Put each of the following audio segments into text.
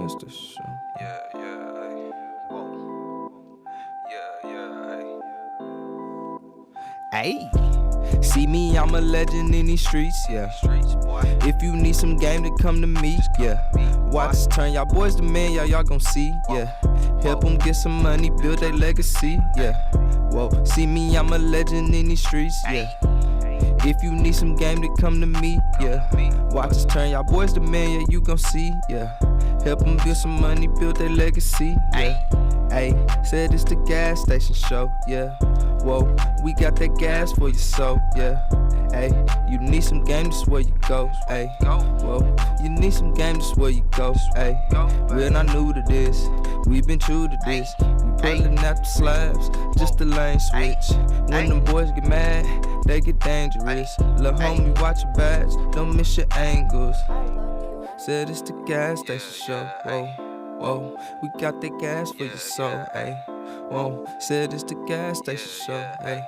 gas station. Yeah, ayy. Whoa. Yeah, ayy. Ayy, see me, I'm a legend in these streets, yeah. Streets, boy. If you need some game, to come to me, yeah. Watch us turn y'all boys to men, y'all gon' see, yeah. Help them get some money, build their legacy, yeah. Whoa, see me, I'm a legend in these streets, yeah. If you need some game, to come to me, yeah. Watch us turn y'all boys to men, yeah, you gon' see, yeah. Help them build some money, build their legacy, yeah. Ayy, said it's the gas station show, yeah. Whoa, we got that gas for your soul, yeah. Ayy, you need some game, this where you go, ayy. Whoa, you need some game, this where you go, ayy. We're not new to this, we've been true to this. We pulling out the slabs, just the lane switch. When them boys get mad, they get dangerous. Lil' homie, watch your backs, don't miss your angles. Said it's the gas station show, whoa, whoa. We got that gas for your soul, ayy. Whoa, said it's the gas station show, ayy.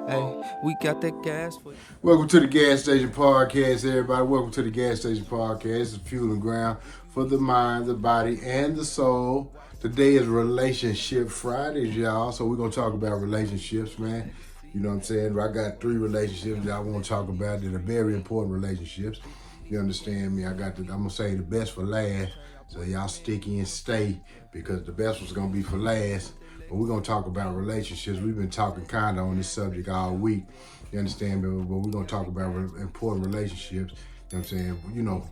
Ayy, we got that gas for you. Welcome to the Gas Station Podcast, everybody. Welcome to the Gas Station Podcast. It's fueling ground for the mind, the body, and the soul. Today is Relationship Fridays, y'all. So we're going to talk about relationships, man. You know what I'm saying? I got 3 relationships that I want to talk about that are very important relationships. You understand me? I'm going to say the best for last. So y'all stick in, stay, because the best one's going to be for last. But we're going to talk about relationships. We've been talking kind of on this subject all week. You understand me? But we're going to talk about important relationships. You know what I'm saying? You know,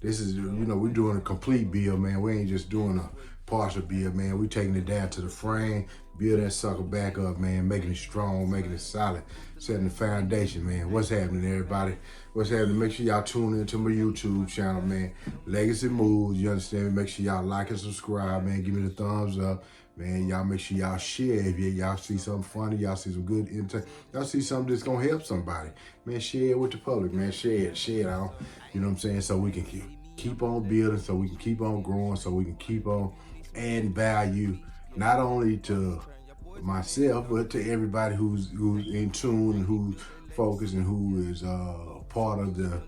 this is, we're doing a complete build, man. We ain't just doing a partial build, man. We're taking it down to the frame, build that sucker back up, man, making it strong, making it solid, setting the foundation, man. What's happening, everybody? What's happening? Make sure y'all tune into my YouTube channel, man. Legacy Moves, you understand me? Make sure y'all like and subscribe, man. Give me the thumbs up. Man, y'all make sure y'all share. If y'all see something funny, y'all see some good intent, y'all see something that's gonna help somebody, man, share it with the public, man. Share it out. You know what I'm saying? So we can keep on building, so we can keep on growing, so we can keep on adding value, not only to myself, but to everybody who's in tune, who's focused, and who is part of the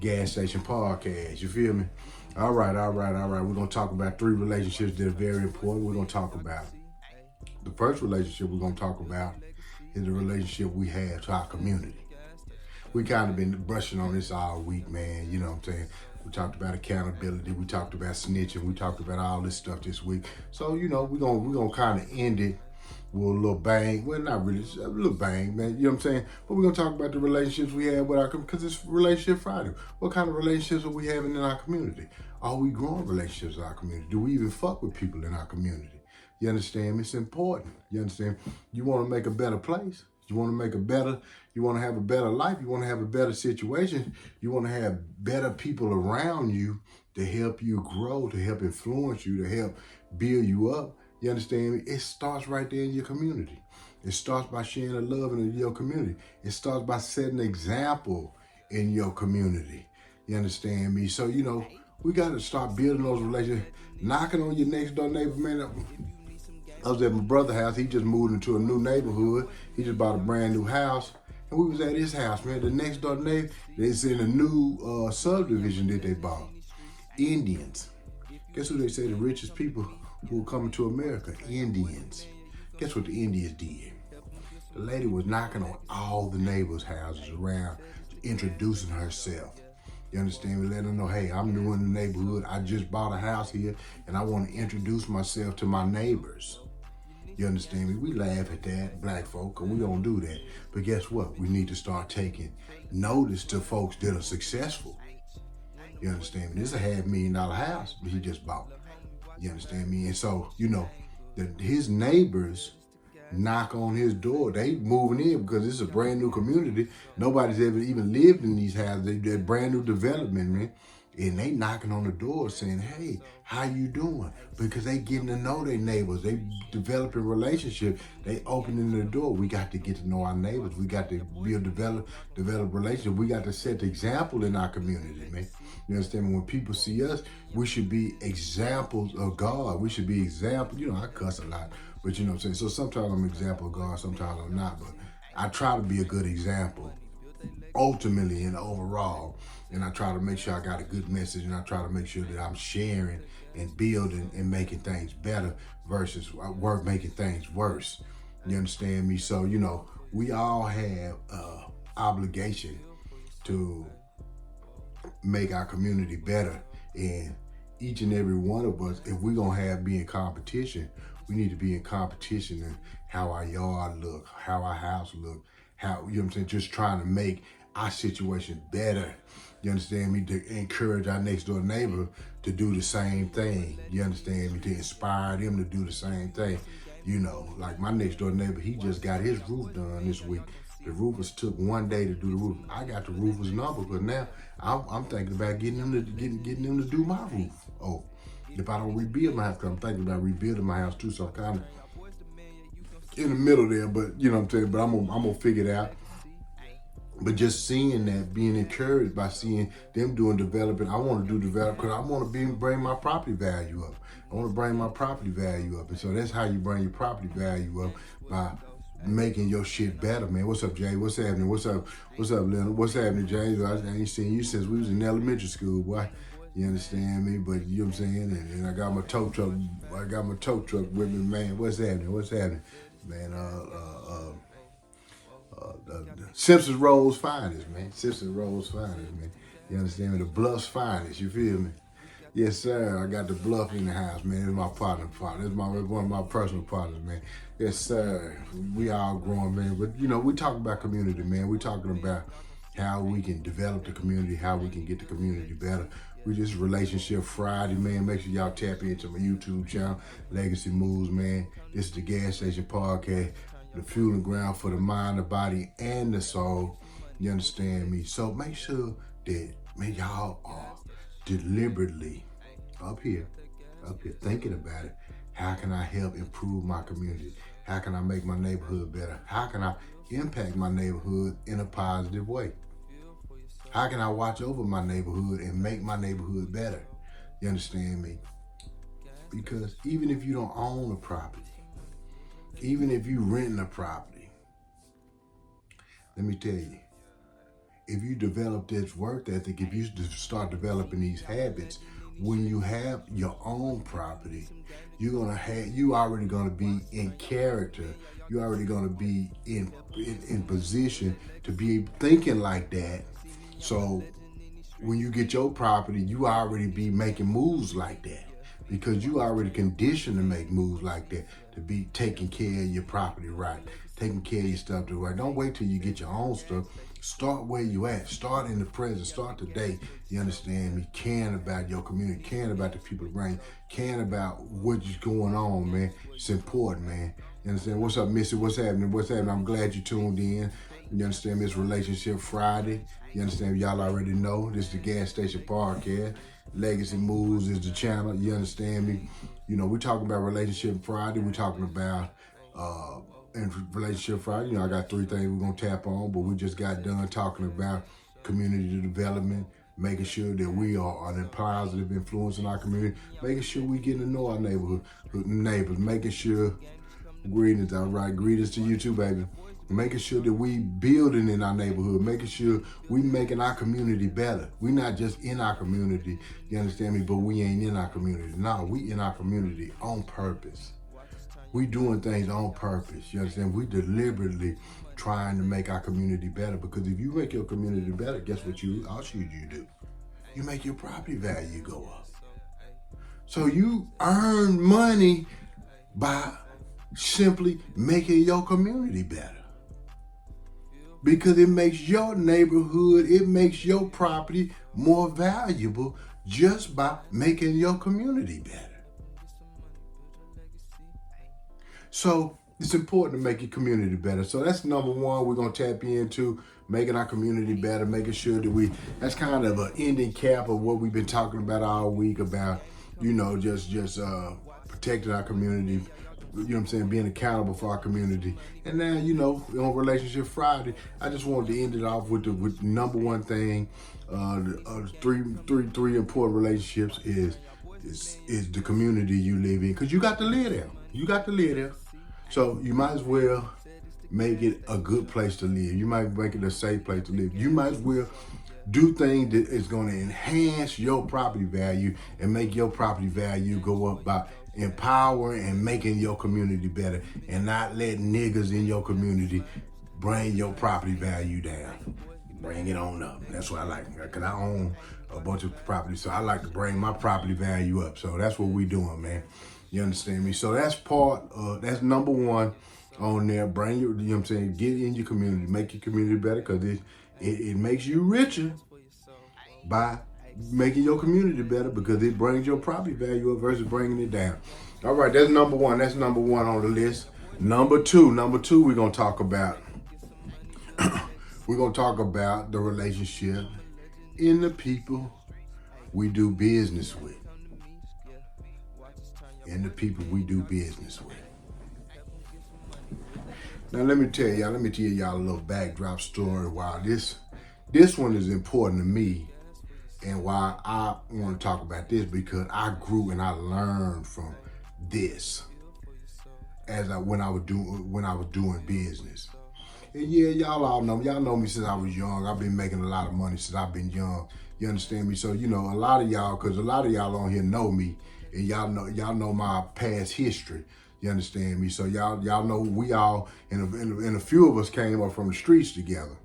Gas Station Podcast. You feel me? All right. We're going to talk about 3 relationships that are very important. We're going to talk about the first relationship we're going to talk about is the relationship we have to our community. We kind of been brushing on this all week, man. You know what I'm saying? We talked about accountability. We talked about snitching. We talked about all this stuff this week. So, we're gonna kind of end it with a little bang. Well, not really, a little bang, man. You know what I'm saying? But we're going to talk about the relationships we have with our community, because it's Relationship Friday. What kind of relationships are we having in our community? Are we growing relationships in our community? Do we even fuck with people in our community? You understand? It's important. You understand? You want to make a better place. You want to you want to have a better life. You want to have a better situation. You want to have better people around you to help you grow, to help influence you, to help build you up. You understand me? It starts right there in your community. It starts by sharing the love in your community. It starts by setting an example in your community. You understand me? So, we got to start building those relationships. Knocking on your next door neighbor, man. I was at my brother's house. He just moved into a new neighborhood. He just bought a brand new house. And we was at his house, man. The next door neighbor, it's in a new subdivision that they bought. Indians. Guess who they say the richest people who are coming to America? Indians. Guess what the Indians did? The lady was knocking on all the neighbors' houses around, introducing herself. You understand me? Letting them know, hey, I'm new in the neighborhood. I just bought a house here, and I want to introduce myself to my neighbors. You understand me? We laugh at that, black folk, and we don't do that. But guess what? We need to start taking notice to folks that are successful. You understand me? This is a $500,000 house that he just bought. You understand me? And so, his neighbors knock on his door. They moving in because this is a brand new community. Nobody's ever even lived in these houses. They're brand new development, man. And they knocking on the door saying, hey, how you doing? Because they getting to know their neighbors. They developing relationships. They opening the door. We got to get to know our neighbors. We got to develop relationships. We got to set the example in our community, man. You understand me? When people see us, we should be examples of God. We should be examples. I cuss a lot, but you know what I'm saying? So sometimes I'm an example of God, sometimes I'm not, but I try to be a good example, ultimately and overall. And I try to make sure I got a good message, and I try to make sure that I'm sharing and building and making things better versus work making things worse. You understand me? So, we all have obligation to make our community better. And each and every one of us, if we're gonna be in competition, we need to be in competition in how our yard look, how our house look, how, you know what I'm saying, just trying to make our situation better. You understand me? To encourage our next door neighbor to do the same thing. You understand me? To inspire them to do the same thing. Like my next door neighbor, he just got his roof done this week. The roofers took one day to do the roof. I got the roofer's number, but now I'm thinking about getting them to do my roof. Oh, if I don't rebuild my house, because I'm thinking about rebuilding my house too, so I'm kind of in the middle there. But you know what I'm saying. But I'm gonna figure it out. But just seeing that, being encouraged by seeing them doing development, I want to do development because I want to bring my property value up. I want to bring my property value up, and so that's how you bring your property value up, by making your shit better, man. What's up, Jay? What's happening? What's up, Leonard? What's happening, James? I ain't seen you since we was in elementary school, boy. You understand me? But you know what I'm saying? And I got my tow truck. I got my tow truck with me, man. What's happening? What's happening, man? Simpson Road's finest, man. Simpson Road's finest, man. You understand me? The Bluff's finest. You feel me? Yes, sir. I got the Bluff in the house, man. It's my partner. It's one of my personal partners, man. Yes, sir. We all growing, man. But we talking about community, man. We talking about how we can develop the community, how we can get the community better. We just Relationship Friday, man. Make sure y'all tap into my YouTube channel, Legacy Moves, man. This is the Gas Station Podcast, the fueling ground for the mind, the body, and the soul. You understand me? So make sure that, man, y'all are deliberately up here thinking about it. How can I help improve my community? How can I make my neighborhood better? How can I impact my neighborhood in a positive way? How can I watch over my neighborhood and make my neighborhood better? You understand me? Because even if you don't own a property, even if you renting a property, let me tell you, if you develop this work ethic, if you start developing these habits, when you have your own property, you already gonna be in character. You're already gonna be in position to be thinking like that. So when you get your property, you already be making moves like that, because you already conditioned to make moves like that, to be taking care of your property right, taking care of your stuff the right. Don't wait till you get your own stuff. Start where you at. Start in the present. Start today. You understand me? Caring about your community, caring about the people around you, caring about what's going on, man. It's important, man. You understand? What's up, Missy? What's happening? What's happening? I'm glad you tuned in. You understand me? It's Relationship Friday. You understand? Y'all already know. This is the Gas Station Podcast. Legacy Moves is the channel. You understand me? We're talking about Relationship Friday. We're talking about in Relationship Friday. I got 3 things we're going to tap on, but we just got done talking about community development, making sure that we are a positive influence in our community, making sure we getting to know our neighbors, making sure, greetings, all right, greetings to you too, baby. Making sure that we building in our neighborhood, making sure we making our community better. We not just in our community, you understand me, but we ain't in our community. No, we in our community on purpose. We doing things on purpose, you understand? We deliberately trying to make our community better, because if you make your community better, guess what else you do? You make your property value go up. So you earn money by simply making your community better. Because it makes your neighborhood, it makes your property more valuable just by making your community better. So it's important to make your community better. So that's number one we're going to tap into, making our community better, making sure that that's kind of an ending cap of what we've been talking about all week about, just protecting our community, being accountable for our community. And now, on Relationship Friday, I just wanted to end it off with the number one thing. Three important relationships is the community you live in, because you got to live there. You got to live there. So you might as well make it a good place to live. You might make it a safe place to live. You might as well Do things that is going to enhance your property value and make your property value go up by empowering and making your community better, and not letting niggas in your community bring your property value down. Bring it on up. That's what I like, because I own a bunch of property, so I like to bring my property value up. So that's what we doing, man. You understand me? So that's that's number one on there. Bring your, you know what I'm saying, get in your community, make your community better, because it makes you richer by making your community better, because it brings your property value up versus bringing it down. All right, that's number one. That's number one on the list. Number two, we're gonna talk about. We're gonna talk about the relationship in the people we do business with. And the people we do business with. Now let me tell y'all a little backdrop story why this one is important to me, and why I want to talk about this, because I grew and I learned from this when I was doing business. And yeah, y'all know me since I was young. I've been making a lot of money since I've been young. You understand me? So, you know, a lot of y'all on here know me, and y'all know my past history. You understand me? So y'all know we all, and a few of us came up from the streets together.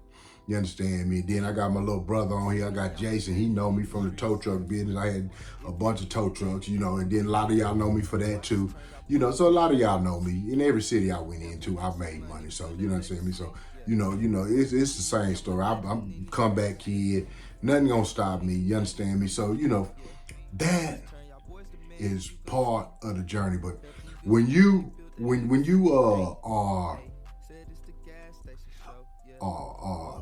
You understand me? Then I got my little brother on here. I got Jason. He know me from the tow truck business. I had a bunch of tow trucks, you know, and then a lot of y'all know me for that too. You know, so a lot of y'all know me. In every city I went into, I made money. So, you know what I'm saying? So, you know, it's the same story. I'm comeback kid. Nothing gonna stop me. You understand me? So, you know, that is part of the journey. But when you are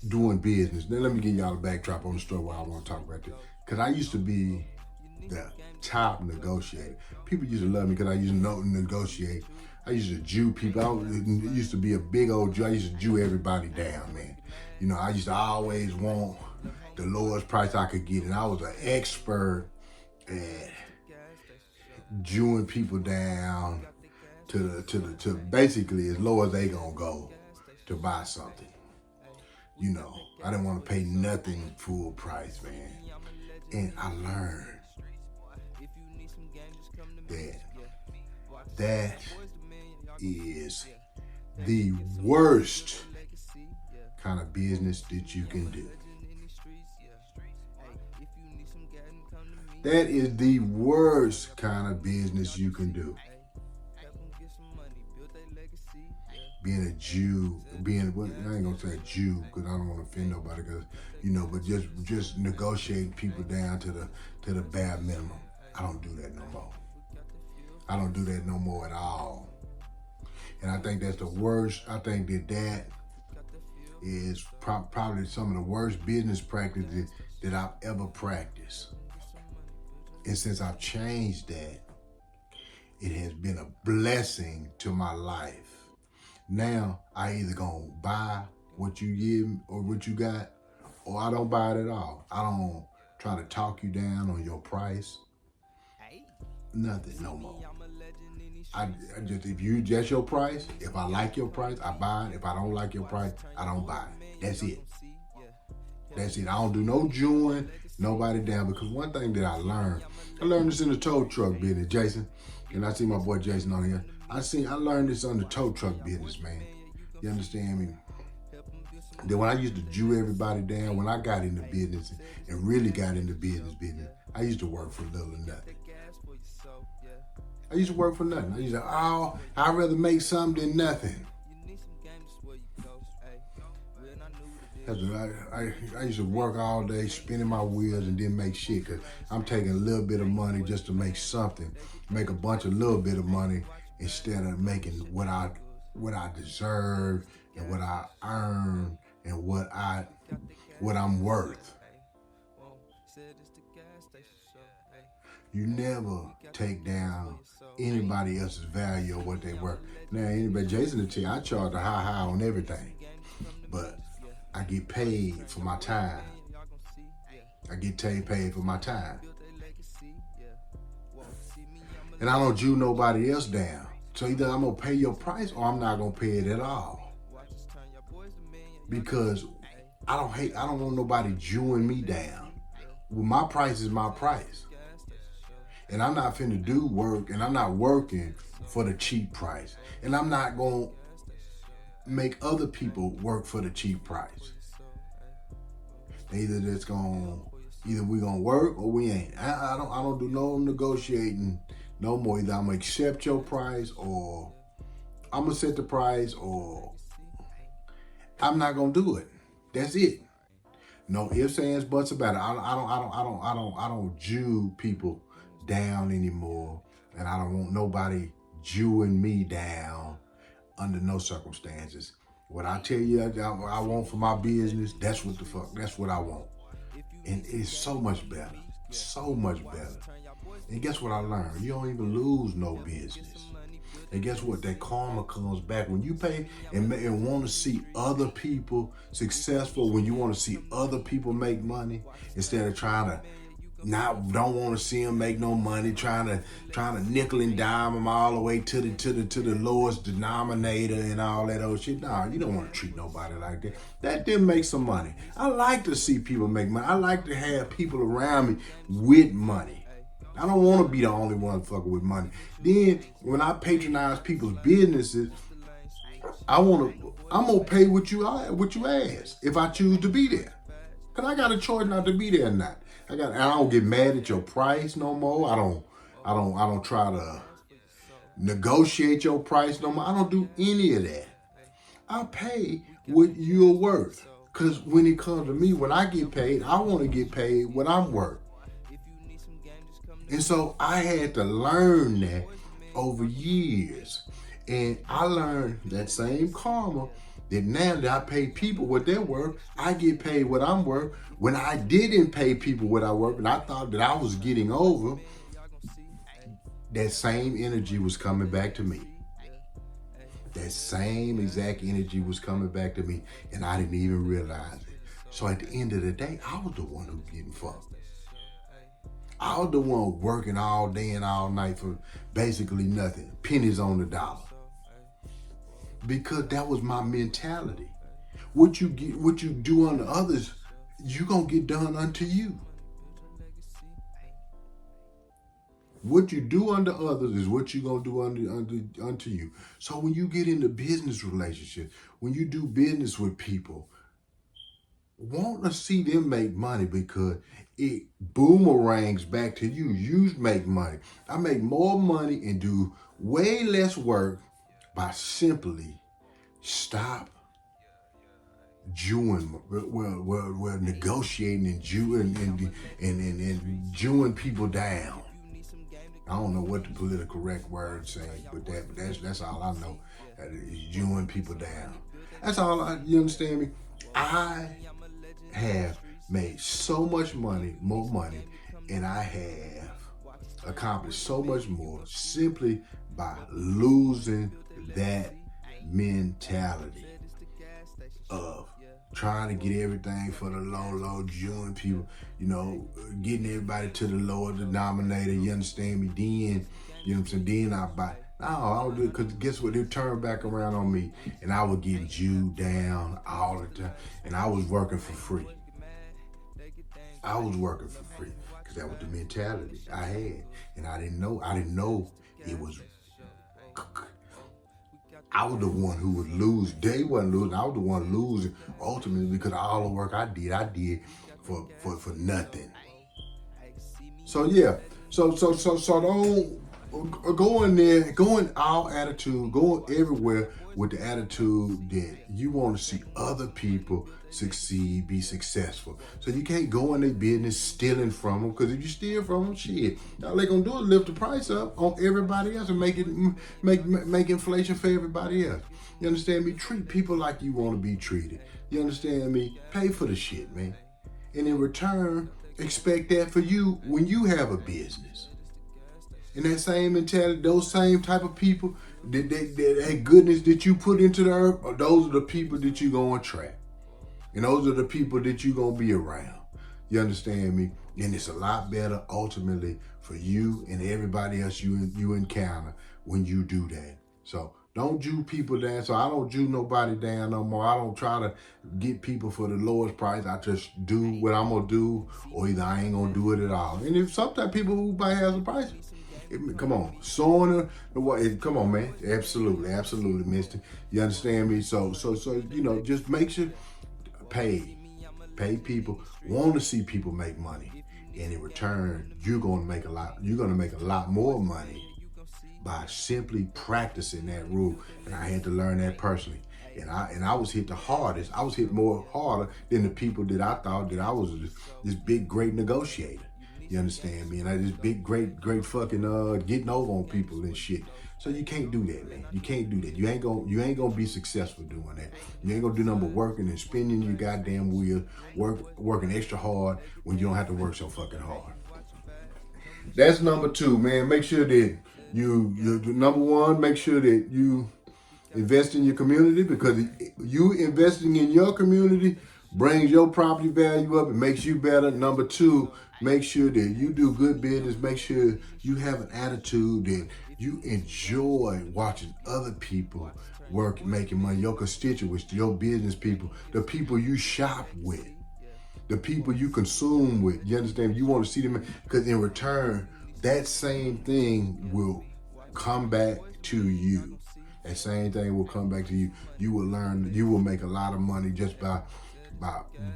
doing business, then let me give y'all a backdrop on the story why I want to talk about this. Because I used to be the top negotiator. People used to love me because I used to negotiate. I used to Jew people. It used to be a big old Jew. I used to Jew everybody down, man. You know, I used to always want the lowest price I could get, and I was an expert at Jewing people down to basically as low as they gonna go to buy something. You know, I didn't want to pay nothing full price, man. And I learned that is the worst kind of business that you can do. That is the worst kind of business you can do. Being a Jew, I ain't gonna say a Jew because I don't want to offend nobody, because, you know, but just negotiating people down to the bare minimum. I don't do that no more. I don't do that no more at all. And I think that's the worst. I think that is probably some of the worst business practices that I've ever practiced. And since I've changed that, it has been a blessing to my life. Now, I either gonna buy what you give or what you got, or I don't buy it at all. I don't try to talk you down on your price. Nothing no more. I just, if you just your price, if I like your price, I buy it. If I don't like your price, I don't buy it. That's it. That's it. I don't do no Jewing nobody down, because one thing that I learned this in the tow truck business, Jason, and I see my boy Jason on here. I learned this on the tow truck business, man. You understand me? Then when I used to Jew everybody down, when I got into business and really got into business, I used to work for little or nothing. I used to work for nothing. I used to, I'd rather make something than nothing. I used to work all day, spinning my wheels, and then make shit, because I'm taking a little bit of money just to make something, make a bunch of little bit of money, instead of making what I deserve and what I earn and what I'm worth. You never take down anybody else's value or what they worth. Now, Jason will tell you, I charge a high on everything, but I get paid for my time. And I don't Jew nobody else down. So either I'm gonna pay your price or I'm not gonna pay it at all. Because I don't want nobody Jewing me down. Well, my price is my price. And I'm not finna do work, and I'm not working for the cheap price. And I'm not gonna make other people work for the cheap price. Either we gonna work or we ain't. I don't do no negotiating no more. Either I'm gonna accept your price, or I'm gonna set the price, or I'm not gonna do it. That's it. No ifs, ands, buts about it. I don't Jew people down anymore, and I don't want nobody Jewing me down under no circumstances. What I tell you I want for my business, that's what I want. And it's so much better. So much better. And guess what I learned? You don't even lose no business. And guess what? That karma comes back. When you pay and want to see other people successful, when you want to see other people make money, instead of trying to don't want to see them make no money, trying to nickel and dime them all the way to the lowest denominator and all that old shit. Nah, you don't want to treat nobody like that. That didn't make some money. I like to see people make money. I like to have people around me with money. I don't want to be the only one fucking with money. Then when I patronize people's businesses, I'm gonna pay what you ask if I choose to be there. Cause I got a choice not to be there or not. I don't get mad at your price no more. I don't try to negotiate your price no more. I don't do any of that. I pay what you're worth. Cause when it comes to me, when I get paid, I want to get paid what I'm worth. And so I had to learn that over years. And I learned that same karma, that now that I pay people what they're worth, I get paid what I'm worth. When I didn't pay people what I worth, and I thought that I was getting over, that same energy was coming back to me. That same exact energy was coming back to me, and I didn't even realize it. So at the end of the day, I was the one who was getting fucked. I was the one working all day and all night for basically nothing, pennies on the dollar. Because that was my mentality. What you do unto others, you gonna get done unto you. What you do unto others is what you gonna do unto you. So when you get into business relationships, when you do business with people, want to see them make money because it boomerangs back to you. You make money. I make more money and do way less work by simply stop Jewing, negotiating and Jewing people down. I don't know what the political correct word saying, but that's all I know. Is Jewing people down. That's all. You understand me? I have made so much money, more money, and I have accomplished so much more simply by losing that mentality of trying to get everything for the low, Jewing people, getting everybody to the lower denominator, you understand me? Then, you know what I'm saying? Then I buy. No, I don't do it because guess what? They turned back around on me and I was getting Jewed down all the time and I was working for free. I was working for free because that was the mentality I had. And I didn't know it was. I was the one who would lose. They wasn't losing. I was the one losing ultimately because all the work I did for nothing. So yeah. So don't go in there, go in all attitude, go everywhere with the attitude that you want to see other people succeed, be successful. So you can't go in their business stealing from them, because if you steal from them, shit, all they gonna do is lift the price up on everybody else and make inflation for everybody else. You understand me? Treat people like you want to be treated. You understand me? Pay for the shit, man. And in return, expect that for you when you have a business. And that same mentality, those same type of people, that goodness that you put into the earth, those are the people that you're going to attract. And those are the people that you're going to be around. You understand me? And it's a lot better ultimately for you and everybody else you encounter when you do that. So Don't Jew people down. So I don't Jew nobody down no more. I don't try to get people for the lowest price. I just do what I'm gonna do, or either I ain't gonna do it at all. And if sometimes people who might have some price, come on, sewing come on, man. Absolutely, absolutely, Mister. You understand me? So just make sure pay people. Want to see people make money, and in return, you're gonna make a lot. You're gonna make a lot more money by simply practicing that rule. And I had to learn that personally. And I was hit the hardest. I was hit harder than the people that I thought that I was this big great negotiator. You understand me? And I this big great fucking getting over on people and shit. So you can't do that, man. You can't do that. You ain't gonna be successful doing that. You ain't gonna do nothing but working and spinning your goddamn wheel, working extra hard when you don't have to work so fucking hard. That's number 2, man. Make sure that you number 1, make sure that you invest in your community, because you investing in your community brings your property value up. It makes you better. Number 2, make sure that you do good business. Make sure you have an attitude that you enjoy watching other people work, making money. Your constituents, your business people, the people you shop with, the people you consume with. You understand? You want to see them, because in return, that same thing will come back to you. That same thing will come back to you. You will learn, you will make a lot of money just by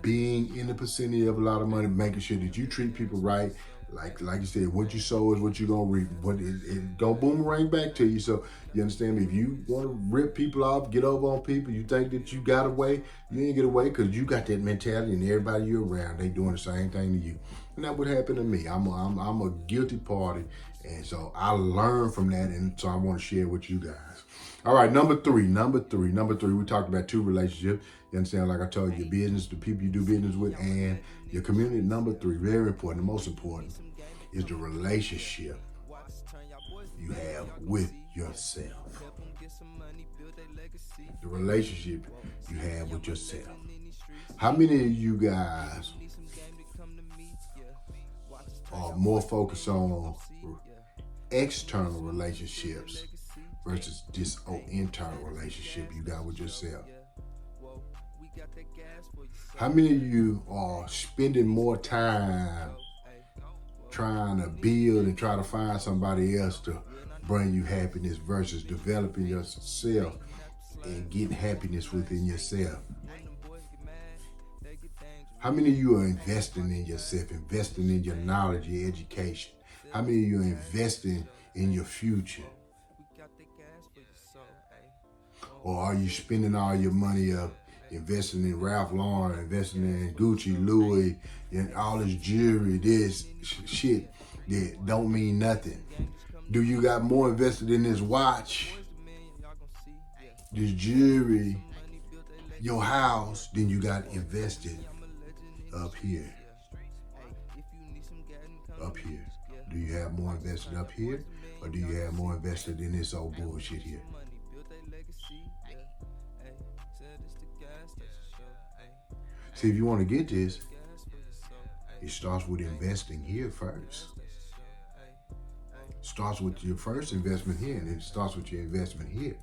being in the vicinity of a lot of money, making sure that you treat people right. Like you said, what you sow is what you're gonna reap. What it gonna boomerang back to you. So you understand me? If you want to rip people off, get over on people, you think that you got away, you ain't get away, because you got that mentality, and everybody you're around, they doing the same thing to you. And that would happen to me. I'm a guilty party, and so I learned from that, and so I want to share with you guys. All right, number three. We talked about 2 relationships. You understand? Like I told you, your business, the people you do business with, and your community. Number 3, very important, the most important, is the relationship you have with yourself. The relationship you have with yourself. How many of you guys are more focused on external relationships versus this internal relationship you got with yourself? How many of you are spending more time trying to build and try to find somebody else to bring you happiness versus developing yourself and getting happiness within yourself? How many of you are investing in yourself, investing in your knowledge, your education? How many of you are investing in your future? Or are you spending all your money up investing in Ralph Lauren, investing in Gucci, Louis, and all this jewelry, this shit that don't mean nothing? Do you got more invested in this watch, this jewelry, your house, than you got invested up here? Up here. Do you have more invested up here, or do you have more invested in this old bullshit here? See, if you want to get this, it starts with investing here first. It starts with your first investment here, and it starts with your investment here.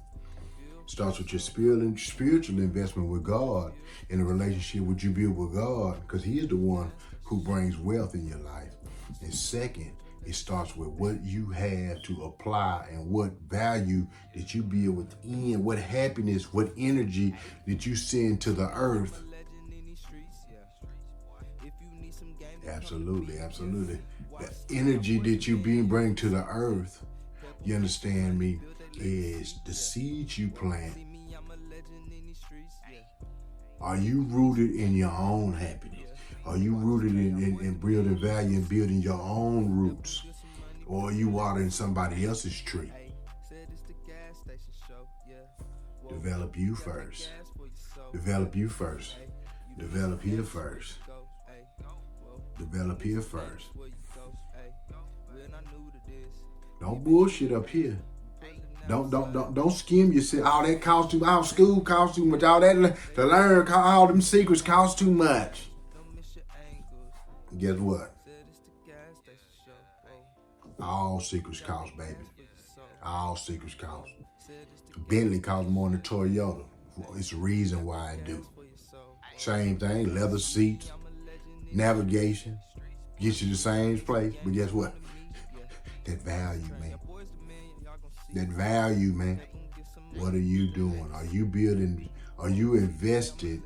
It starts with your spiritual investment with God, in a relationship with you build with God, because He is the one who brings wealth in your life. And second, it starts with what you have to apply and what value that you build within, what happiness, what energy that you send to the earth. Absolutely, absolutely. The energy that you bring to the earth, you understand me, is the seeds you plant. Are you rooted in your own happiness? Are you rooted in building value and building your own roots? Or are you watering somebody else's tree? Develop you first. Develop you first. Develop here first. Develop here first. Don't bullshit up here. Don't skim yourself. All that costs too much. School costs too much. All that to learn, all them secrets cost too much. Guess what? All secrets cost, baby. All secrets cost. Bentley costs more than a Toyota. It's the reason why I do. Same thing, leather seats, navigation, get you the same place, but guess what? That value, man. That value, man. What are you doing? Are you building, are you invested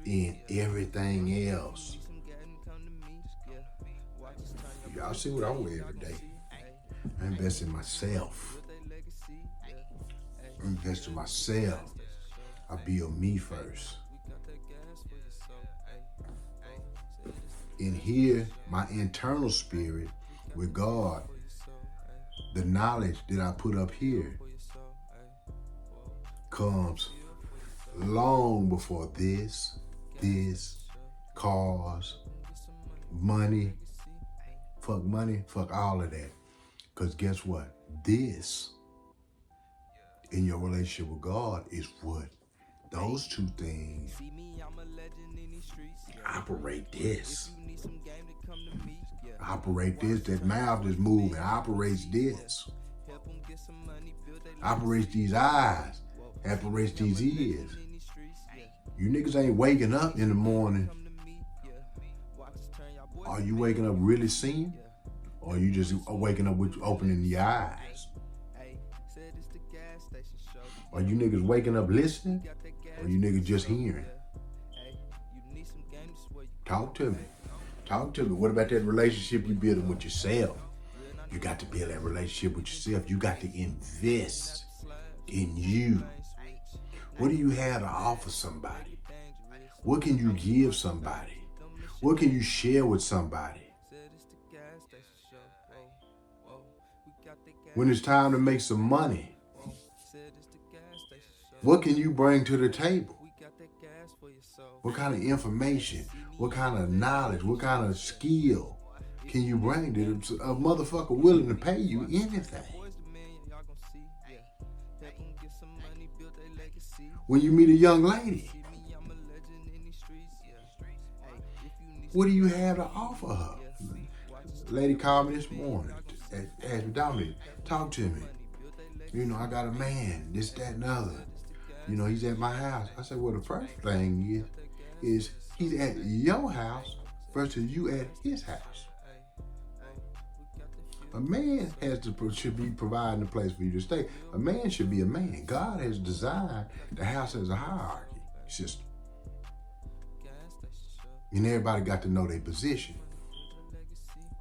in everything else? Y'all see what I wear every day. I invest in myself. I invest in myself. I build me first. In here, my internal spirit with God, the knowledge that I put up here comes long before this, cars, money, fuck all of that. Because guess what? This, in your relationship with God, is what those two things operate this. Operate this. That mouth is moving. Operates this. Operates these eyes. Operates these ears. You niggas ain't waking up in the morning. Are you waking up really seeing? Or are you just waking up with opening your eyes? Are you niggas waking up listening? Or you niggas just hearing? Talk to me. Talk to me. What about that relationship you building with yourself? You got to build that relationship with yourself. You got to invest in you. What do you have to offer somebody? What can you give somebody? What can you share with somebody? When it's time to make some money, what can you bring to the table? What kind of information, what kind of knowledge, what kind of skill can you bring to a motherfucker willing to pay you anything? When you meet a young lady, what do you have to offer her? Lady called me this morning, asked me, Dominic, talk to me. You know, I got a man, this, that, and other. You know, he's at my house. I said, well, the first thing is he's at your house versus you at his house. A man should be providing a place for you to stay. A man should be a man. God has designed the house as a hierarchy system. And everybody got to know their position.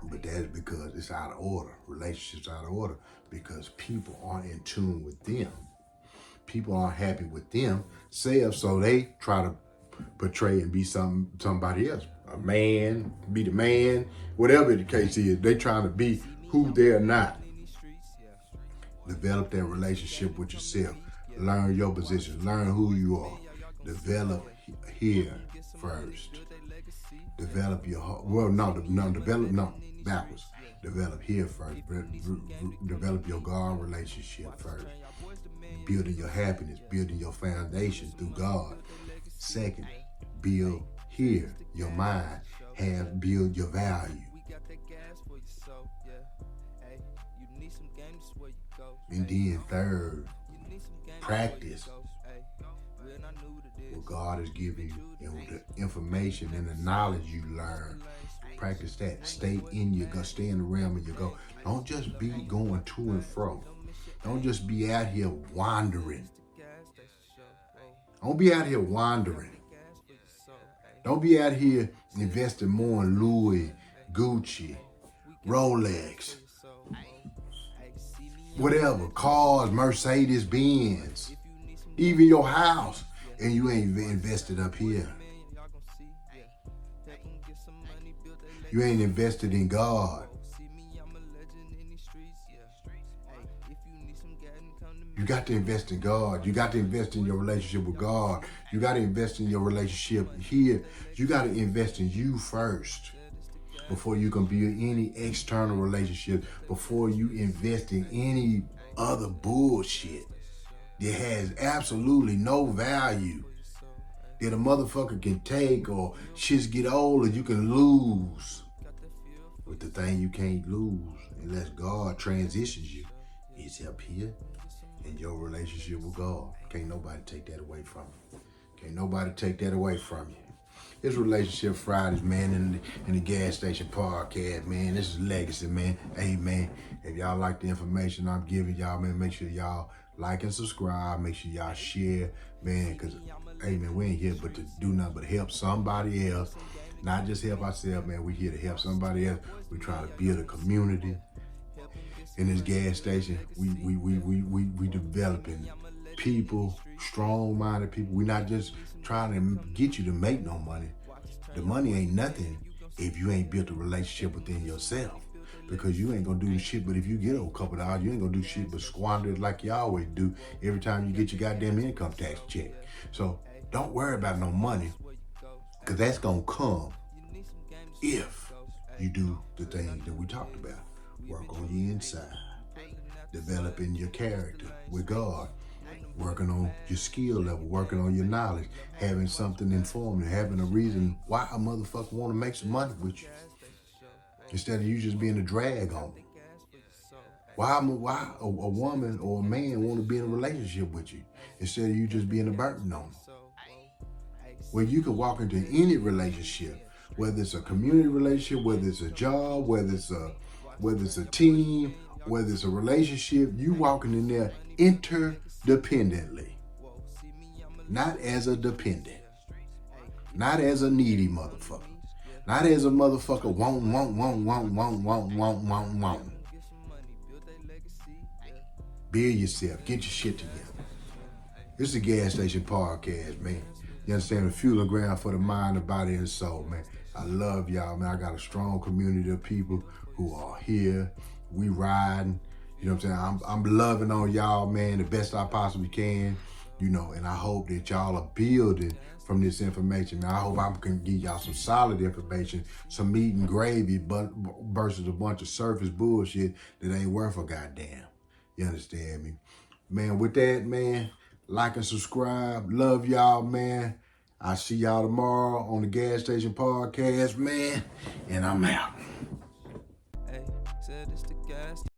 But that's because it's out of order. Relationships out of order because people aren't in tune with them. People aren't happy with themselves, so they try to portray and be somebody else. A man, be the man, whatever the case is. They trying to be who they're not. Develop that relationship with yourself. Learn your position. Learn who you are. Develop here first. Develop your backwards. Develop here first. Develop your God relationship first. Building your happiness, building your foundation through God. Second, build here your mind. Build your value. And then third, practice what God has given you and the information and the knowledge you learn. Practice that. Stay in the realm of your goal. Don't just be going to and fro. Don't just be out here wandering. Don't be out here wandering. Don't be out here investing more in Louis, Gucci, Rolex, whatever, cars, Mercedes, Benz, even your house, and you ain't invested up here. You ain't invested in God. You got to invest in God. You got to invest in your relationship with God. You got to invest in your relationship here. You got to invest in you first before you can build any external relationship, before you invest in any other bullshit that has absolutely no value that a motherfucker can take or shits get old or you can lose. But the thing you can't lose unless God transitions you is up here. in your relationship with God. Can't nobody take that away from you. Can't nobody take that away from you. It's Relationship Fridays, man, in the gas station podcast, man. This is Legacy, man. Hey, man, if y'all like the information I'm giving y'all, man, make sure y'all like and subscribe. Make sure y'all share, man, because, hey, man, we ain't here but to do nothing but help somebody else. Not just help ourselves, man. We here to help somebody else. We trying to build a community. In this gas station, we developing people, strong-minded people. We're not just trying to get you to make no money. The money ain't nothing if you ain't built a relationship within yourself. Because you ain't gonna do shit, but if you get a couple dollars, you ain't gonna do shit but squander it like you always do every time you get your goddamn income tax check. So don't worry about no money, because that's gonna come if you do the things that we talked about. Work on your inside, developing your character with God, working on your skill level, working on your knowledge, having something informative, having a reason why a motherfucker want to make some money with you, instead of you just being a drag on them. Why a woman or a man want to be in a relationship with you, instead of you just being a burden on them? Well, you can walk into any relationship, whether it's a community relationship, whether it's a job, whether it's a team, whether it's a relationship, you walking in there interdependently. Not as a dependent. Not as a needy motherfucker. Not as a motherfucker want. Build yourself. Get your shit together. This is a gas station podcast, man. You understand? The fueling ground for the mind, the body, and the soul, man. I love y'all, man. I got a strong community of people who are here. We riding. You know what I'm saying? I'm loving on y'all, man, the best I possibly can. You know, and I hope that y'all are building from this information. Man, I hope I can give y'all some solid information, some meat and gravy, but versus a bunch of surface bullshit that ain't worth a goddamn. You understand me? Man, with that, man, like and subscribe. Love y'all, man. I'll see y'all tomorrow on the Gas Station Podcast, man. And I'm out. Hey, said it's the gas